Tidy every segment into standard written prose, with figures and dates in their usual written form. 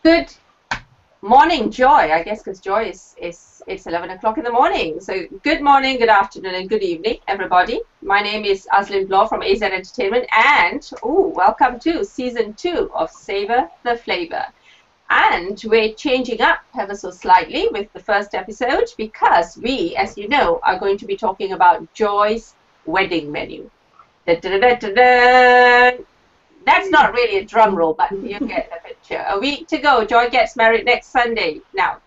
Good morning, Joy. I guess because Joy it's 11 o'clock in the morning. So good morning, good afternoon, and good evening, everybody. My name is Aslin Bloor from AZ Entertainment, and welcome to season 2 of Savour the Flavour. And we're changing up ever so slightly with the first episode because we, as you know, are going to be talking about Joy's wedding menu. Da, da, da, da, da. That's not really a drum roll, but you get the picture. A week to go. Joy gets married next Sunday. Now,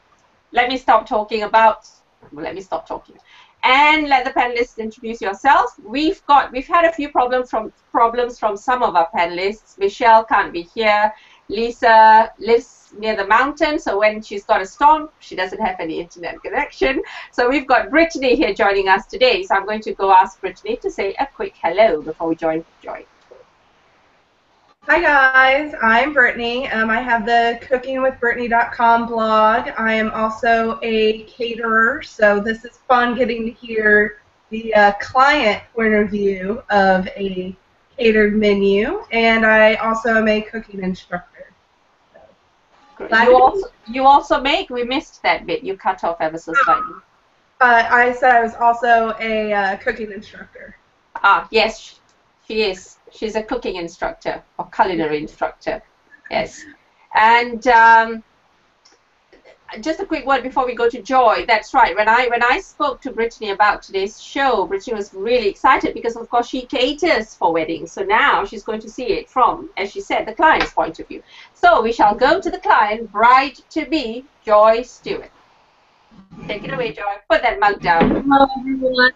let me stop talking and let the panelists introduce yourself. We've had a few problems from some of our panelists. Michelle can't be here. Lisa lives near the mountain, so when she's got a storm, she doesn't have any internet connection. So we've got Brittany here joining us today. So I'm going to go ask Brittany to say a quick hello before we join Joy. Hi guys, I'm Brittany. I have the cookingwithbrittany.com blog. I am also a caterer, so this is fun getting to hear the client point of view of a catered menu, and I also am a cooking instructor. So. You also make? We missed that bit. You cut off ever so slightly. I said I was also a cooking instructor. Ah, yes, she is. She's a cooking instructor or culinary instructor. Yes. And just a quick word before we go to Joy. That's right. When I spoke to Brittany about today's show, Brittany was really excited because, of course, she caters for weddings. So now she's going to see it from, as she said, the client's point of view. So we shall go to the client, bride-to-be, Joy Stewart. Take it away, Joy. Put that mug down. Hello, everyone.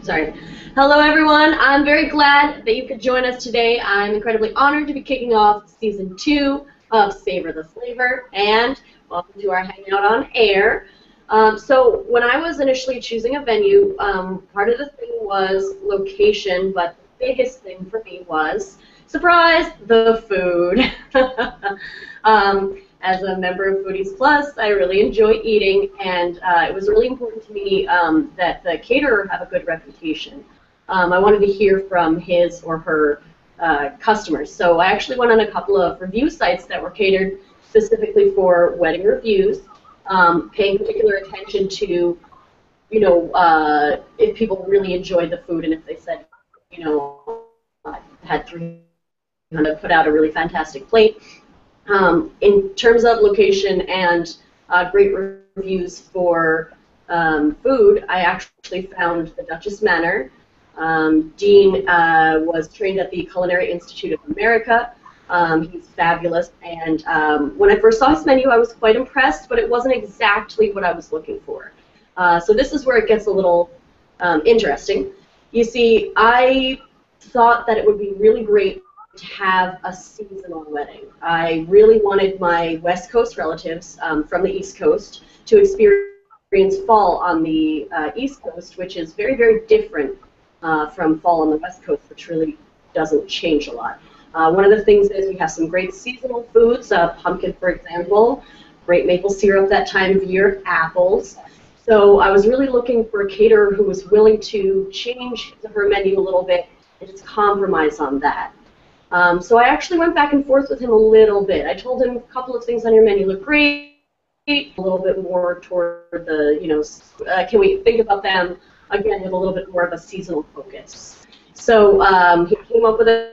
Sorry. Hello, everyone. I'm very glad that you could join us today. I'm incredibly honored to be kicking off season 2 of Savour the Flavour, and welcome to our Hangout on Air. So when I was initially choosing a venue, part of the thing was location, but the biggest thing for me was, surprise, the food. As a member of Foodies Plus, I really enjoy eating, and it was really important to me that the caterer have a good reputation. I wanted to hear from his or her customers. So I actually went on a couple of review sites that were catered specifically for wedding reviews, paying particular attention to, if people really enjoyed the food and if they said, I had 300 put out a really fantastic plate. In terms of location and great reviews for food, I actually found the Duchess Manor. Dean was trained at the Culinary Institute of America. He's fabulous, and when I first saw his menu, I was quite impressed, but it wasn't exactly what I was looking for. So this is where it gets a little interesting. You see, I thought that it would be really great to have a seasonal wedding. I really wanted my West Coast relatives from the East Coast to experience fall on the East Coast, which is very, very different from fall on the West Coast, which really doesn't change a lot. One of the things is we have some great seasonal foods, pumpkin, for example, great maple syrup that time of year, apples. So I was really looking for a caterer who was willing to change her menu a little bit and just compromise on that. So I actually went back and forth with him a little bit. I told him a couple of things on your menu look great, a little bit more toward the, can we think about them, again, with a little bit more of a seasonal focus. So he came up with a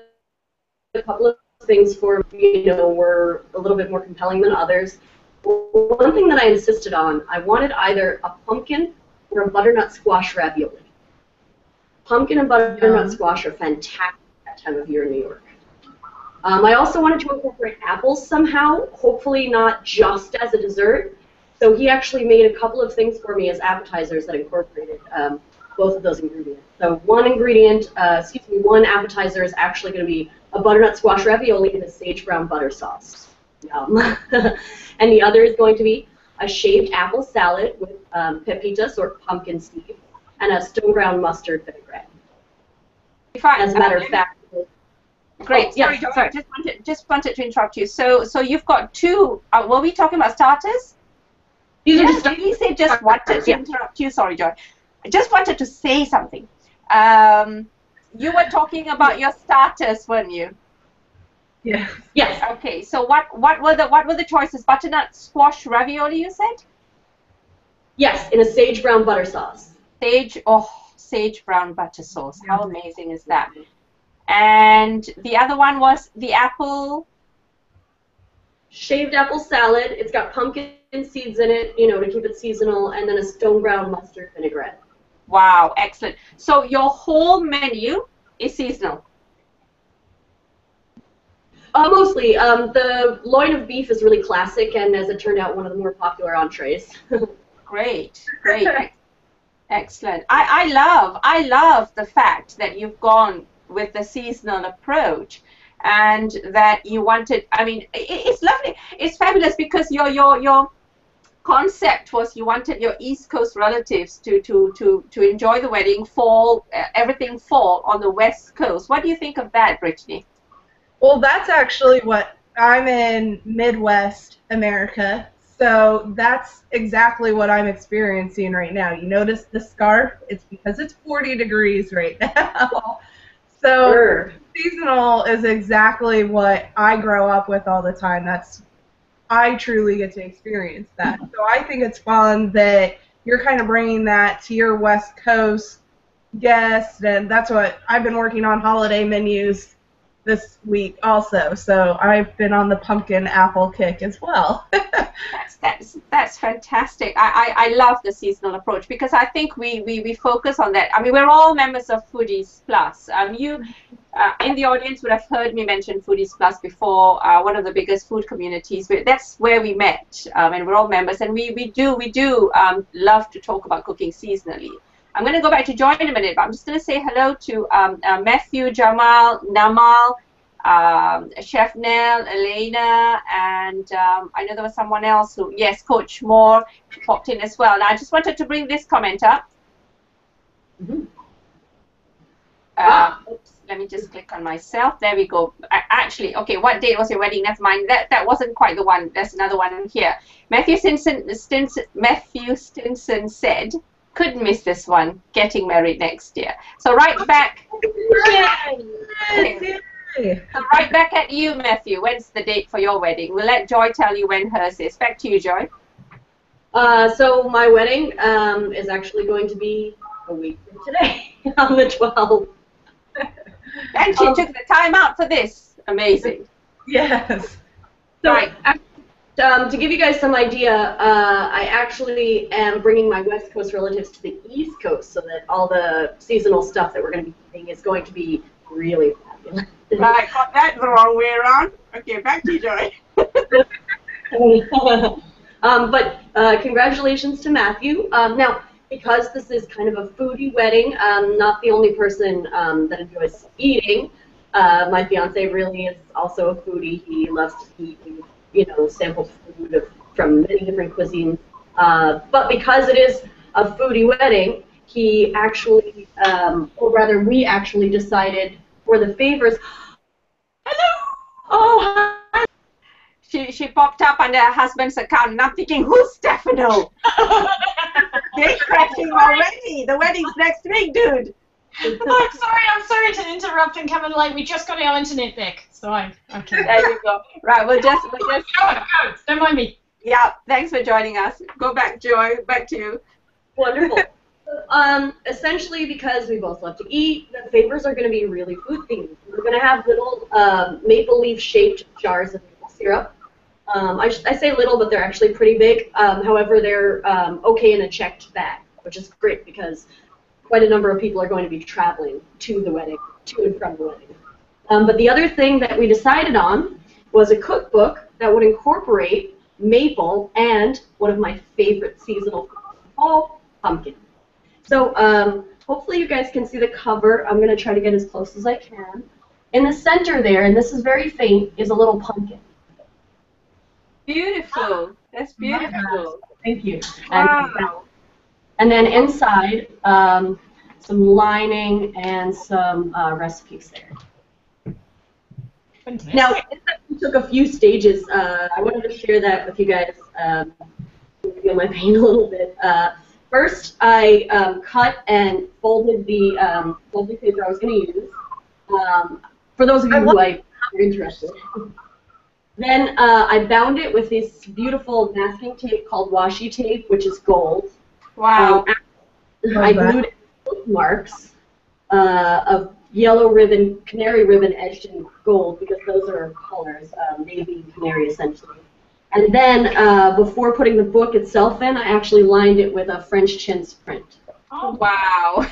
couple of things for, were a little bit more compelling than others. One thing that I insisted on, I wanted either a pumpkin or a butternut squash ravioli. Pumpkin and butternut squash are fantastic that time of year in New York. I also wanted to incorporate apples somehow, hopefully not just as a dessert. So he actually made a couple of things for me as appetizers that incorporated both of those ingredients. So one appetizer is actually going to be a butternut squash ravioli in a sage brown butter sauce. Yum. And the other is going to be a shaved apple salad with pepitas or pumpkin seeds and a stone ground mustard vinaigrette. As a matter of fact. Great. Sorry. Just wanted to interrupt you. So you've got two. Were we talking about starters? These are just. He said just wanted to interrupt you. Sorry, Joy. I just wanted to say something. You were talking about your starters, weren't you? Yes. Yes. Okay, so what were the choices? Butternut squash ravioli, you said? Yes, in a sage brown butter sauce. Sage brown butter sauce. How amazing is that? And the other one was the apple. Shaved apple salad. It's got pumpkin seeds in it, you know, to keep it seasonal, and then a stone ground mustard vinaigrette. Wow, excellent. So your whole menu is seasonal. Mostly. The loin of beef is really classic, and as it turned out, one of the more popular entrees. Great, great, excellent. I love the fact that you've gone with the seasonal approach, and that you wanted. I mean, it's lovely. It's fabulous because your concept was you wanted your East Coast relatives to enjoy the wedding, everything fall on the West Coast. What do you think of that, Brittany? Well, that's actually what I'm in Midwest America, so that's exactly what I'm experiencing right now. You notice the scarf? It's because it's 40 degrees right now. So Sure. seasonal is exactly what I grow up with all the time. I truly get to experience that. So I think it's fun that you're kind of bringing that to your West Coast guests, and that's what I've been working on holiday menus this week also. So I've been on the pumpkin apple kick as well. That's fantastic. I love the seasonal approach because I think we focus on that. I mean, we're all members of Foodies Plus. You in the audience would have heard me mention Foodies Plus before, one of the biggest food communities. That's where we met, and we're all members, and we do love to talk about cooking seasonally. I'm going to go back to Joy in a minute, but I'm just going to say hello to Matthew, Jamal, Namal, Chef Nell, Elena, and I know there was someone else who, yes, Coach Moore popped in as well. Now, I just wanted to bring this comment up. Mm-hmm. Oops, let me just click on myself. There we go. Actually, okay, what date was your wedding? Never mind. That wasn't quite the one. There's another one here. Matthew Stinson said, couldn't miss this one, getting married next year. So right back. So right back at you, Matthew. When's the date for your wedding? We'll let Joy tell you when hers is. Back to you, Joy. So my wedding is actually going to be a week from today, on the 12th. And she took the time out for this. Amazing. Yes. So, right. To give you guys some idea, I actually am bringing my West Coast relatives to the East Coast so that all the seasonal stuff that we're going to be eating is going to be really fabulous. Right, got that the wrong way around. Okay, back to you, Joy. But congratulations to Matthew. Now, because this is kind of a foodie wedding, I'm not the only person that enjoys eating. My fiance really is also a foodie. He loves to eat, you know, sample food from many different cuisines. But because it is a foodie wedding, he actually, or rather we actually decided for the favors. Hello! Oh, hi! She popped up under her husband's account, and I'm thinking, who's Stefano? They're crashing already. The wedding's next week, dude. Oh, I'm sorry to interrupt and come in late. We just got our internet back, so okay. There you go. Right, we'll just. Go, don't mind me. Yeah, thanks for joining us. Go back, Joy. Back to you. Wonderful. Essentially, because we both love to eat, the favors are going to be really food themed. We're going to have little maple leaf shaped jars of maple syrup. I say little, but they're actually pretty big. However, they're okay in a checked bag, which is great because quite a number of people are going to be traveling to the wedding, to and from the wedding. But the other thing that we decided on was a cookbook that would incorporate maple and one of my favorite seasonal fall, pumpkin. So hopefully you guys can see the cover. I'm going to try to get as close as I can. In the center there, and this is very faint, is a little pumpkin. Beautiful. That's beautiful. Thank you. Wow. And then inside, some lining and some recipes there. Fantastic. Now, we took a few stages. I wanted to share that with you guys. Feel my pain a little bit. First, I cut and folded the lovely paper I was going to use. For those of you who I you're interested. Then I bound it with this beautiful masking tape called washi tape, which is gold. Wow. I glued bookmarks of yellow ribbon, canary ribbon edged in gold, because those are colors, navy and canary essentially. And then before putting the book itself in, I actually lined it with a French chintz print. Oh, Wow.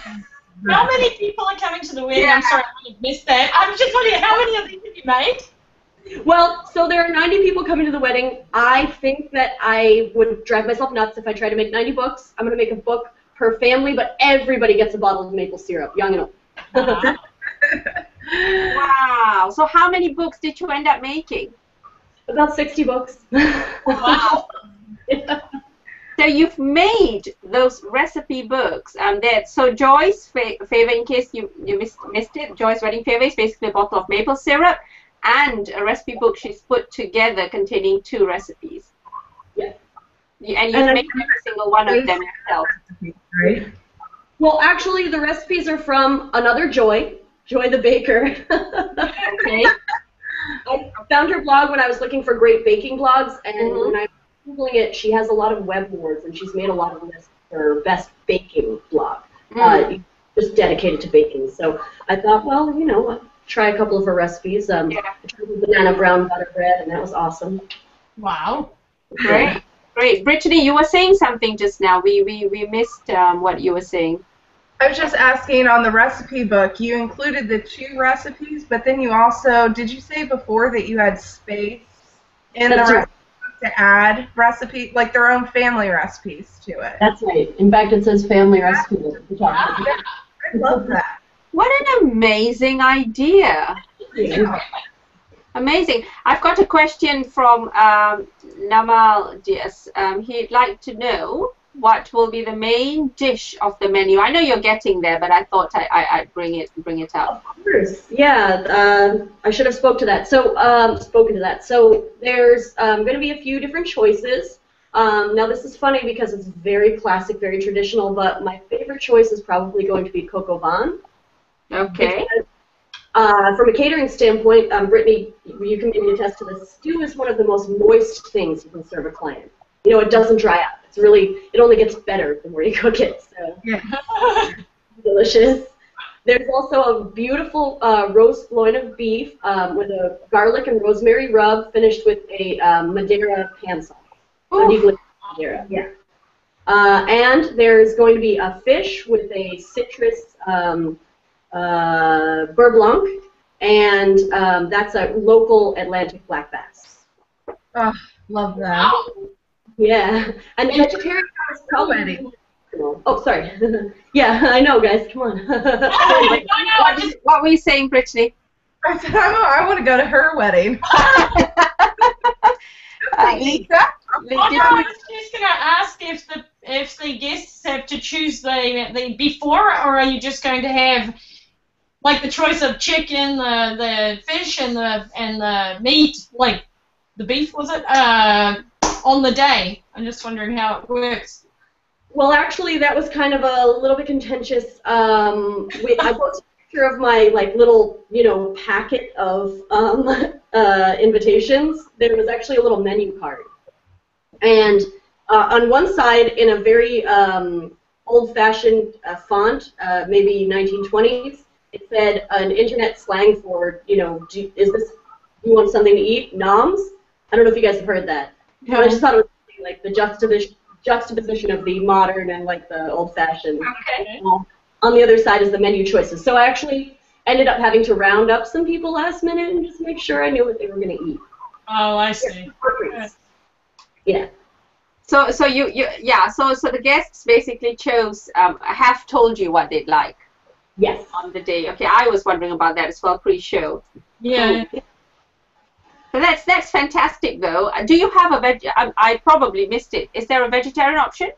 how many people are coming to the wedding? I'm sorry, I missed that. I'm just wondering, how many of these have you made? Well, so there are 90 people coming to the wedding. I think that I would drive myself nuts if I tried to make 90 books. I'm going to make a book per family, but everybody gets a bottle of maple syrup, young and old. Wow. So how many books did you end up making? About 60 books. Wow. So you've made those recipe books. So Joy's favor, in case you missed it, Joy's wedding favor is basically a bottle of maple syrup and a recipe book she's put together containing 2 recipes. Yes. And you've made every single one of them yourself. Right? Well, actually, the recipes are from another Joy, Joy the baker. Okay. I found her blog when I was looking for great baking blogs, and when I was Googling it, she has a lot of web boards, and she's made a lot of lists for best baking blog, just dedicated to baking. So I thought, well, you know, I'll try a couple of her recipes. I tried banana brown butter bread, and that was awesome. Wow. Great. Great. Brittany, you were saying something just now. We missed what you were saying. I was just asking, on the recipe book, you included the 2 recipes, but then you also, did you say before that you had space in the recipe book to add recipes, like their own family recipes to it? That's right. In fact, it says family recipe. I love that. What an amazing idea. Amazing. I've got a question from Namal Diaz. He'd like to know what will be the main dish of the menu. I know you're getting there, but I thought I'd bring it up. Of course. Yeah. I should have spoken to that. So there's going to be a few different choices. Now this is funny because it's very classic, very traditional, but my favorite choice is probably going to be coq au vin. Okay. Because, from a catering standpoint, Brittany, you can maybe attest to this. Stew is one of the most moist things you can serve a client. You know, it doesn't dry out. It's really, it only gets better the more you cook it. So delicious. There's also a beautiful roast loin of beef with a garlic and rosemary rub, finished with a Madeira pan sauce. Madeira, yeah. And there's going to be a fish with a citrus beurre blanc, and that's a local Atlantic black bass. Oh, love that. Yeah, and vegetarian is probably. Oh, sorry. Yeah, I know, guys. Come on. What were you saying, Brittany? I said, I want to go to her wedding. Lisa? I was just going to ask if the guests have to choose the before, or are you just going to have like the choice of chicken, the fish, and the meat, like the beef, was it, on the day? I'm just wondering how it works. Well, actually, that was kind of a little bit contentious. I posted a picture of my little, packet of invitations. There was actually a little menu card, and on one side, in a very old-fashioned font, maybe 1920s, it said an internet slang for, do you want something to eat? Noms? I don't know if you guys have heard that. No. But I just thought it was like the juxtaposition of the modern and the old-fashioned. Okay. On the other side is the menu choices. So I actually ended up having to round up some people last minute and just make sure I knew what they were going to eat. Oh, I see. Yeah. So the guests basically chose, have told you what they'd like. Yes. On the day. Okay, I was wondering about that as well, pre-show. Yeah. So that's fantastic, though. Do you have a I probably missed it. Is there a vegetarian option?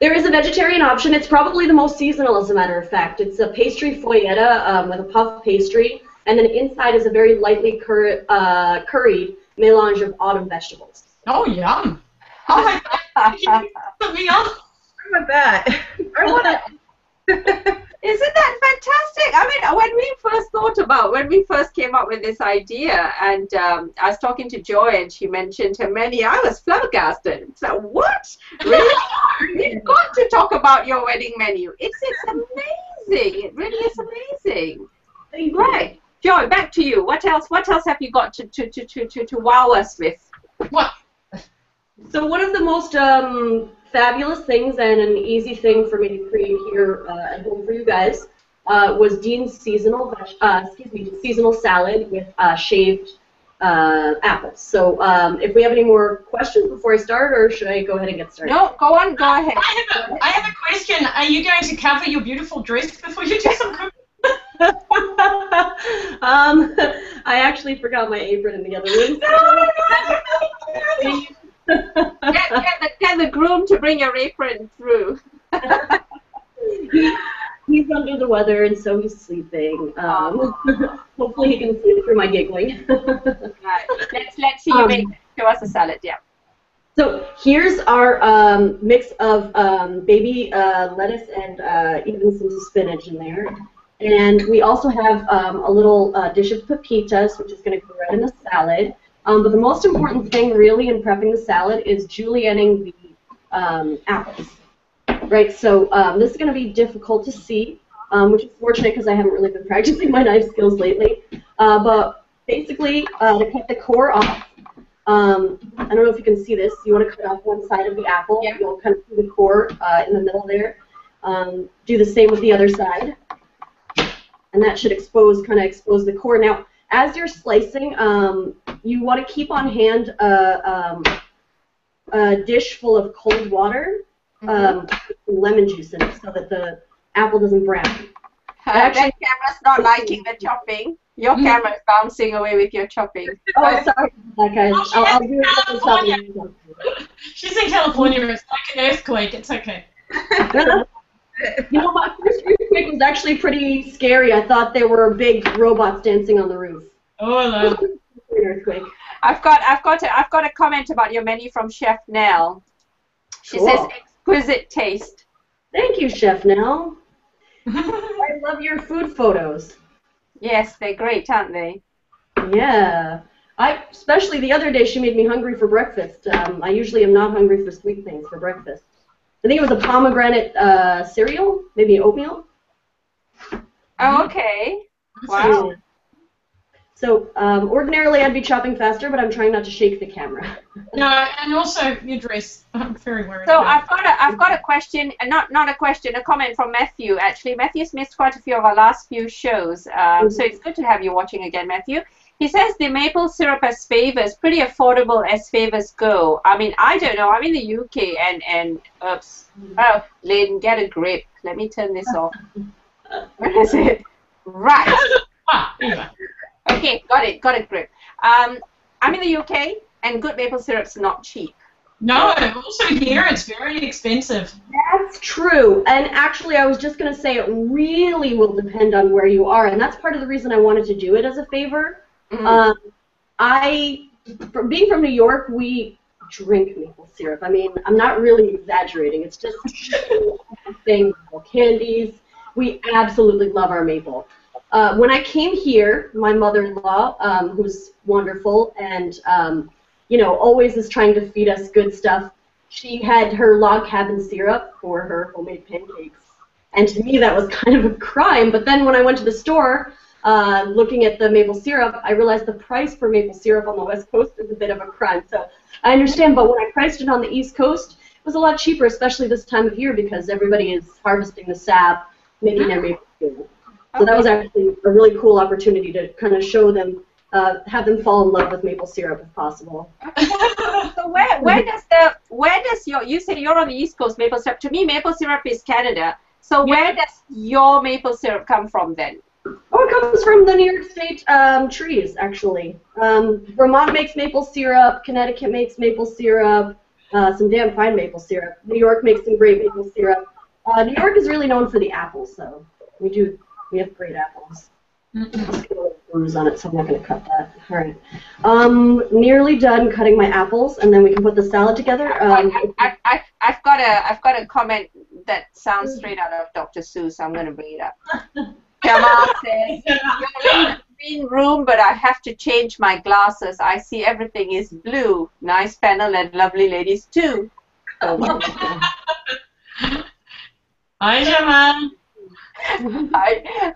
There is a vegetarian option. It's probably the most seasonal, as a matter of fact. It's a pastry foilletta with a puff pastry, and then inside is a very lightly curried melange of autumn vegetables. Oh, yum! Oh my God! Put me on. I want that. I want it. Isn't that fantastic? I mean, when we first came up with this idea, and I was talking to Joy, and she mentioned her menu, I was flabbergasted. So, what? Really? We've got to talk about your wedding menu. It's amazing. It really is amazing. Right, Joy, back to you. What else? What else have you got to wow us with? What? So one of the most fabulous things and an easy thing for me to create here at home for you guys was Dean's seasonal salad with shaved apples. So if we have any more questions before I start, or should I go ahead and get started? No, go on, go ahead. I have a question. Are you going to cover your beautiful dress before you do some cooking? I actually forgot my apron in the other room. Get the groom to bring your apron through. He's under the weather, and so he's sleeping. Hopefully he can sleep through my giggling. Right. Let's see you show us a salad, yeah. So here's our mix of baby lettuce and even some spinach in there. And we also have a little dish of pepitas, which is going to go right in the salad. But the most important thing, really, in prepping the salad is julienning the apples. Right, so this is going to be difficult to see, which is fortunate because I haven't really been practicing my knife skills lately. But basically, to cut the core off, I don't know if you can see this. You want to cut off one side of the apple. Yeah. You'll kind of see the core in the middle there. Do the same with the other side. And that should expose the core. Now, as you're slicing, you want to keep on hand a dish full of cold water, with lemon juice in it, so that the apple doesn't brown. Actually, that camera's not liking the chopping. Your camera is bouncing away with your chopping. Oh, sorry about that, guys. I'll do it. She's in California. It's like an earthquake. It's okay. You know, my first earthquake was actually pretty scary. I thought there were big robots dancing on the roof. Oh, no. Earthquake. I've got a comment about your menu from Chef Nell. She says exquisite taste. Thank you, Chef Nell. I love your food photos. Yes, they're great, aren't they? Yeah. Especially the other day, she made me hungry for breakfast. I usually am not hungry for sweet things for breakfast. I think it was a pomegranate cereal, maybe oatmeal. Oh, okay. Wow. So ordinarily I'd be chopping faster, but I'm trying not to shake the camera. No, and also your dress. I'm very worried. So about I've got a question, not a question, a comment from Matthew. Actually, Matthew's missed quite a few of our last few shows, so it's good to have you watching again, Matthew. He says the maple syrup as favour is pretty affordable as favours go. I mean, I don't know. I'm in the UK and oops. Oh, Lynn, get a grip. Let me turn this off. Where is it? Right. anyway. Okay, got it, grip. I'm in the UK, and good maple syrup's not cheap. No, also here it's very expensive. That's true. And actually, I was just going to say it really will depend on where you are, and that's part of the reason I wanted to do it as a favor. Being from New York, we drink maple syrup. I mean, I'm not really exaggerating. It's just things, candies. We absolutely love our maple. When I came here, my mother-in-law, who's wonderful and you know, always is trying to feed us good stuff, she had her log cabin syrup for her homemade pancakes. And to me, that was kind of a crime. But then when I went to the store, looking at the maple syrup, I realized the price for maple syrup on the West Coast is a bit of a crime. So I understand, but when I priced it on the East Coast, it was a lot cheaper, especially this time of year because everybody is harvesting the sap, making their maple syrup. So that was actually a really cool opportunity to kind of show them, have them fall in love with maple syrup if possible. So where does your, you say you're on the East Coast, maple syrup. To me, maple syrup is Canada. So where does your maple syrup come from then? Oh, it comes from the New York State trees, actually. Vermont makes maple syrup, Connecticut makes maple syrup, some damn fine maple syrup. New York makes some great maple syrup. New York is really known for the apples, though. We have great apples. Bruise on it, so I'm not going to cut that. All right. Nearly done cutting my apples, and then we can put the salad together. I've got a comment that sounds straight out of Dr. Seuss. I'm going to bring it up. Jamal says, you're in the green room, but I have to change my glasses. I see everything is blue. Nice panel and lovely ladies too. Oh, Hi, Jamal.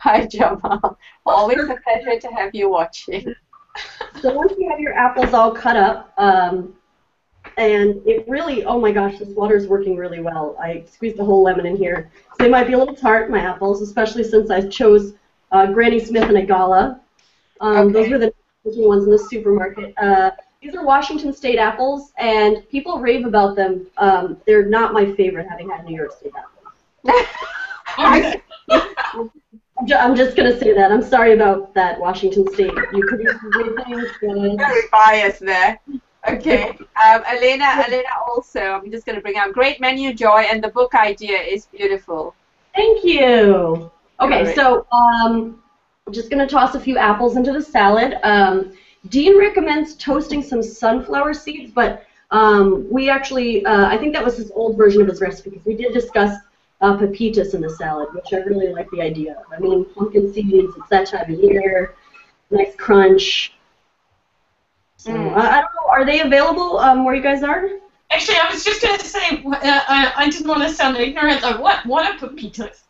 Hi, Jamal. Always a pleasure to have you watching. So once you have your apples all cut up, and it really, oh my gosh, this water is working really well. I squeezed a whole lemon in here. So they might be a little tart, my apples, especially since I chose Granny Smith and a Gala. Those were the ones in the supermarket. These are Washington State apples, and people rave about them. They're not my favorite, having had New York State apples. I'm just going to say that. I'm sorry about that, Washington State. You produce great things. Very biased there. Okay. Elena also, I'm just going to bring out great menu, Joy, and the book idea is beautiful. Thank you. Okay, so I'm just going to toss a few apples into the salad. Dean recommends toasting some sunflower seeds, but we actually, I think that was his old version of his recipe, because we did discuss pepitas in the salad, which I really like the idea of. I mean, pumpkin seeds, it's that time of year, nice crunch. So, I don't know, are they available where you guys are? Actually, I was just going to say, I didn't want to sound ignorant. Like, what are pepitas?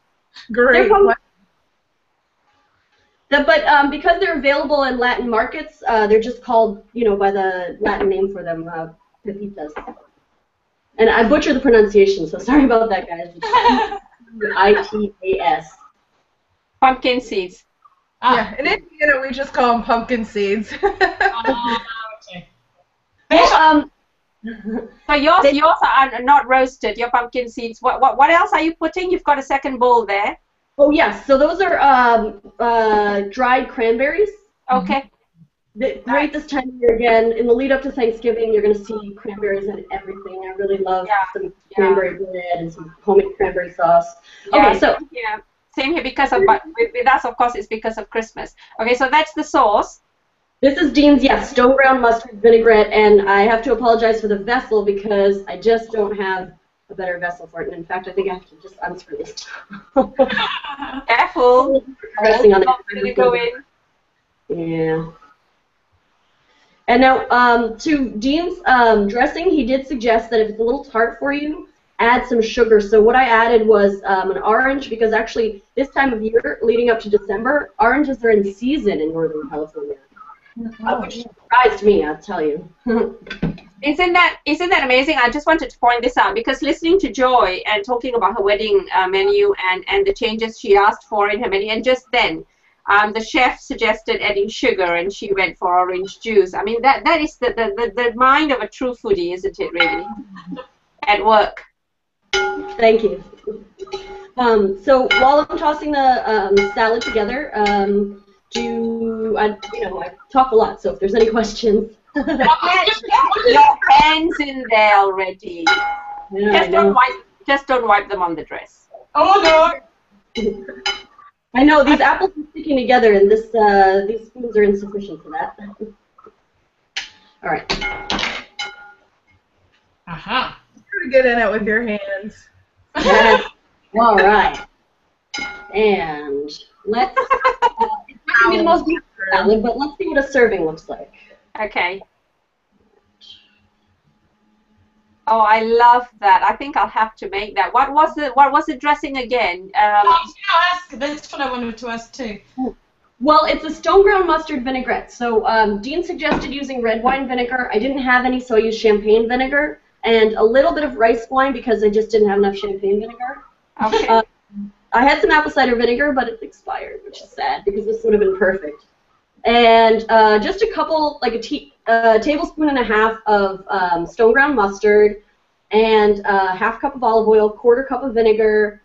Great. But because they're available in Latin markets, they're just called, you know, by the Latin name for them, pepitas. And I butchered the pronunciation, so sorry about that, guys. I-T-A-S. Pumpkin seeds. Yeah, in Indiana we just call them pumpkin seeds. Okay. So yours are not roasted. Your pumpkin seeds. What else are you putting? You've got a second bowl there. Oh yes. So those are dried cranberries. Okay. Great this time of year again. In the lead up to Thanksgiving, you're going to see cranberries in everything. I really love some cranberry bread and some homemade cranberry sauce. Okay, so same here because of with us, of course, it's because of Christmas. Okay, so that's the sauce. This is Dean's, stone ground mustard vinaigrette, and I have to apologize for the vessel because I just don't have a better vessel for it. And in fact, I think I have to just unscrew this. Careful. Dressing on it. Gonna go in. Yeah. And now, to Dean's dressing, he did suggest that if it's a little tart for you, add some sugar. So what I added was an orange, because actually this time of year, leading up to December, oranges are in season in Northern California. Which surprised me, I'll tell you. Isn't that amazing? I just wanted to point this out because listening to Joy and talking about her wedding menu and the changes she asked for in her menu, and just then the chef suggested adding sugar and she went for orange juice. I mean, that is the mind of a true foodie, isn't it, really? At work. Thank you. So while I'm tossing the salad together, I talk a lot, so if there's any questions. Your hands in there already. Yeah, just don't wipe them on the dress. Oh no! I know these apples are sticking together, and these spoons are insufficient for that. All right. Aha. You're get in it with your hands. Yes. All right. And let's. It's not gonna be the most beautiful salad, but let's see what a serving looks like. Okay. Oh, I love that. I think I'll have to make that. What was the dressing again? That's what I wanted to ask too. Well, it's a stone ground mustard vinaigrette. So Dean suggested using red wine vinegar. I didn't have any, so I used champagne vinegar and a little bit of rice wine because I just didn't have enough champagne vinegar. Okay. I had some apple cider vinegar, but it's expired, which is sad because this would have been perfect. And just a couple, like a tablespoon and a half of stone ground mustard, and half cup of olive oil, quarter cup of vinegar,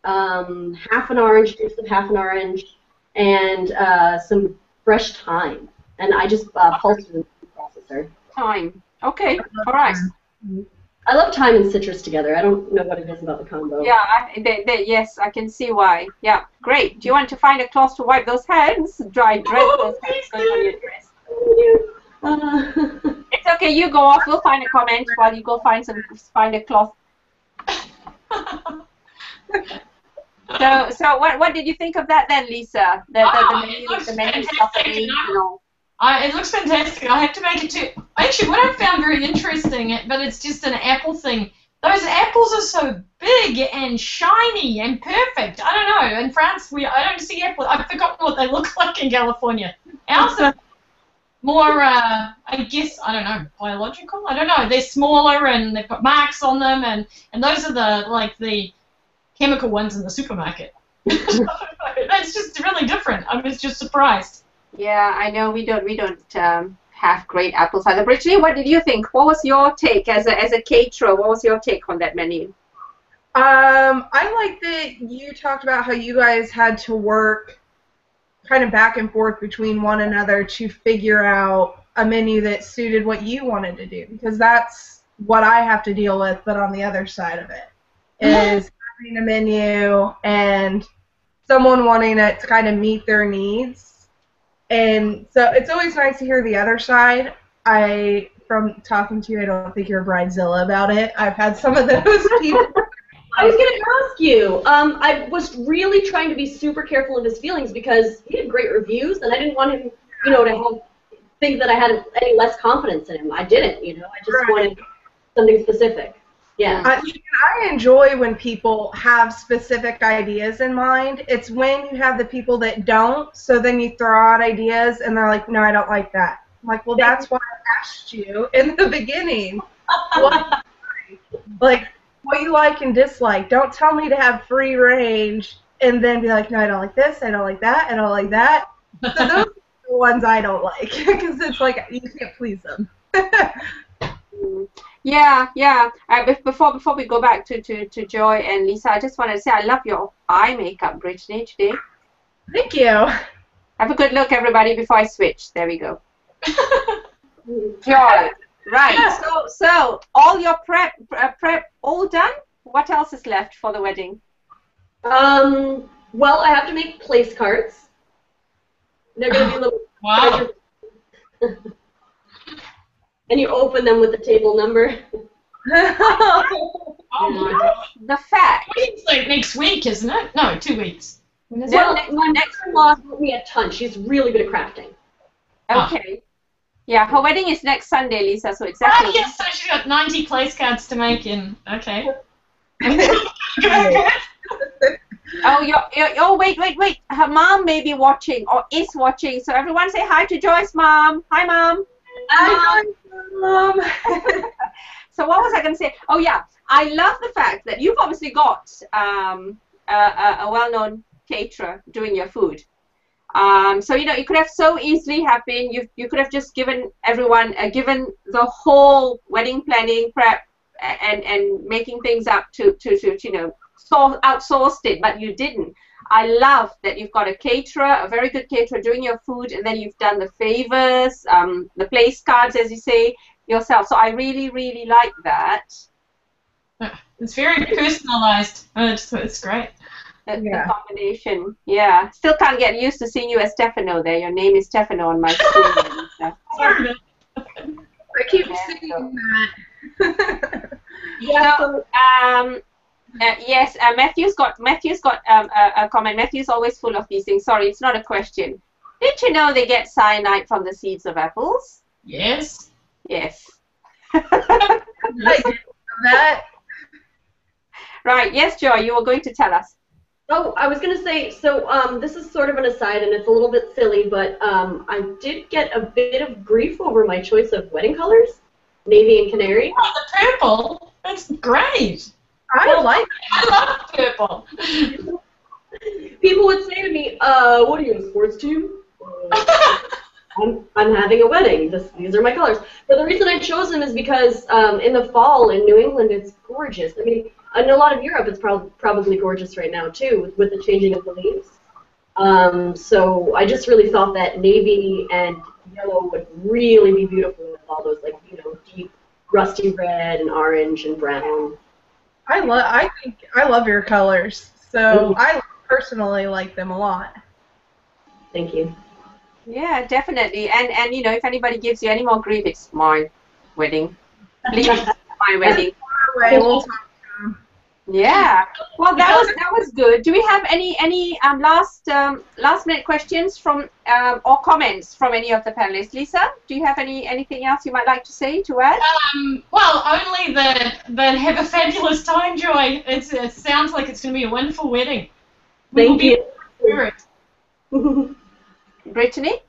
half an orange, juice of half an orange, and some fresh thyme. And I just pulsed it in the processor. Thyme. Okay. All right. I love thyme and citrus together. I don't know what it is about the combo. Yeah, yes, I can see why. Yeah, great. Do you want to find a cloth to wipe those hands? Dry those hands going on your dress. It's okay. You go off. We'll find a comment while you go find a cloth. So what did you think of that then, Lisa? The menu stuff fantastic. and all. It looks fantastic. I have to make it too. Actually, what I found very interesting, but it's just an apple thing. Those apples are so big and shiny and perfect. I don't know. In France, I don't see apples. I've forgotten what they look like in California. Ours are more, I guess, I don't know, biological. I don't know. They're smaller and they've got marks on them, and those are the chemical ones in the supermarket. That's just really different. I was just surprised. Yeah, I know we don't have great apples either. Brittany, what did you think? What was your take as a caterer? What was your take on that menu? I like that you talked about how you guys had to work kind of back and forth between one another to figure out a menu that suited what you wanted to do, because that's what I have to deal with, but on the other side of it is having a menu and someone wanting it to kind of meet their needs. And so it's always nice to hear the other side. From talking to you, I don't think you're a bridezilla about it. I've had some of those people. I was going to ask you. I was really trying to be super careful of his feelings because he had great reviews, and I didn't want him, to think that I had any less confidence in him. I didn't, I just wanted something specific. Yeah. I enjoy when people have specific ideas in mind. It's when you have the people that don't, so then you throw out ideas, and they're like, no, I don't like that. I'm like, well, that's why I asked you in the beginning. What you like and dislike. Don't tell me to have free range and then be like, no, I don't like this, I don't like that, I don't like that. So those are the ones I don't like, because it's like you can't please them. Yeah. Before we go back to Joy and Lisa, I just wanted to say I love your eye makeup, Brittany, today. Thank you. Have a good look, everybody, before I switch. There we go. Joy. Right. So all your prep all done? What else is left for the wedding? Well, I have to make place cards. They're going to be a little... Wow. And you open them with the table number. Oh my God. The fact. It's like next week, isn't it? No, 2 weeks. Well, my next-in-law taught me a ton. She's really good at crafting. Okay. Yeah, her wedding is next Sunday, Lisa, so exactly. Oh, yes, so she's got 90 place cards to make in. Okay. Oh, wait. Her mom may be watching or is watching, so everyone say hi to Joy's mom. Hi, Mom. Hi, Mom. So what was I going to say? Oh, yeah. I love the fact that you've obviously got a well-known caterer doing your food. So you could have so easily have been you could have just given everyone given the whole wedding planning prep and making things up to outsourced it, but you didn't. I love that you've got a caterer, a very good caterer doing your food, and then you've done the favors, the place cards, as you say yourself. So I really, really like that. It's very personalized. It's great. The combination, yeah. Still can't get used to seeing you as Stefano there. Your name is Stefano on my screen. Sorry. I keep seeing that. Yes, Matthew's got a comment. Matthew's always full of these things. Sorry, it's not a question. Did you know they get cyanide from the seeds of apples? Yes. Yes. That. Right. Yes, Joy, you were going to tell us. Oh, I was going to say, so this is sort of an aside, and it's a little bit silly, but I did get a bit of grief over my choice of wedding colors, navy and canary. Oh, the purple. That's great. I love purple. People would say to me, what are you, a sports team? I'm having a wedding. These are my colors. But the reason I chose them is because in the fall in New England, it's gorgeous. I mean, in a lot of Europe, it's probably gorgeous right now, too, with the changing of the leaves. So I just really thought that navy and yellow would really be beautiful with all those, deep rusty red and orange and brown. I think I love your colors, so I personally like them a lot. Thank you. Yeah, definitely. And if anybody gives you any more grief, it's my wedding. Please, my wedding. Yeah. Well, that was good. Do we have any last minute questions from or comments from any of the panelists? Lisa, do you have anything else you might like to say to add? Well, only that have a fabulous time, Joy. It sounds like it's going to be a wonderful wedding. Thank you. Brittany?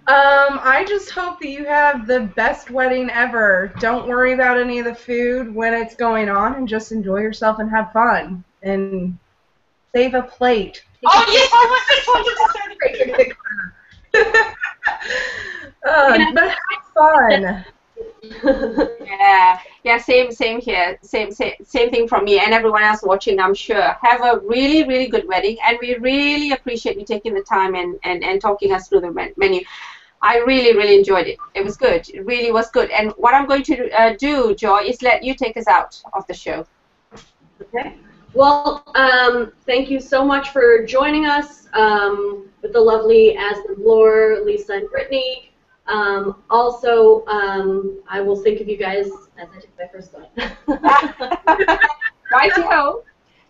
I just hope that you have the best wedding ever. Don't worry about any of the food when it's going on, and just enjoy yourself and have fun. And save a plate. Oh, yes, I was just wanted to say that. But have fun. Yeah, same here. Same thing from me and everyone else watching, I'm sure. Have a really, really good wedding, and we really appreciate you taking the time and talking us through the menu. I really, really enjoyed it. It was good. It really was good. And what I'm going to do, Joy, is let you take us out of the show. Okay. Well, thank you so much for joining us with the lovely Aslan Bloor, Lisa, and Brittany. Also, I will think of you guys as I take my first bite. Righty-ho.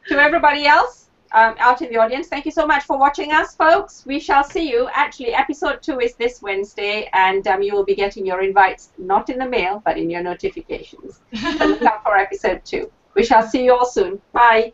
To everybody else out in the audience, thank you so much for watching us, folks. We shall see you. Actually, episode 2 is this Wednesday, and you will be getting your invites not in the mail, but in your notifications. So look out for episode 2. We shall see you all soon. Bye.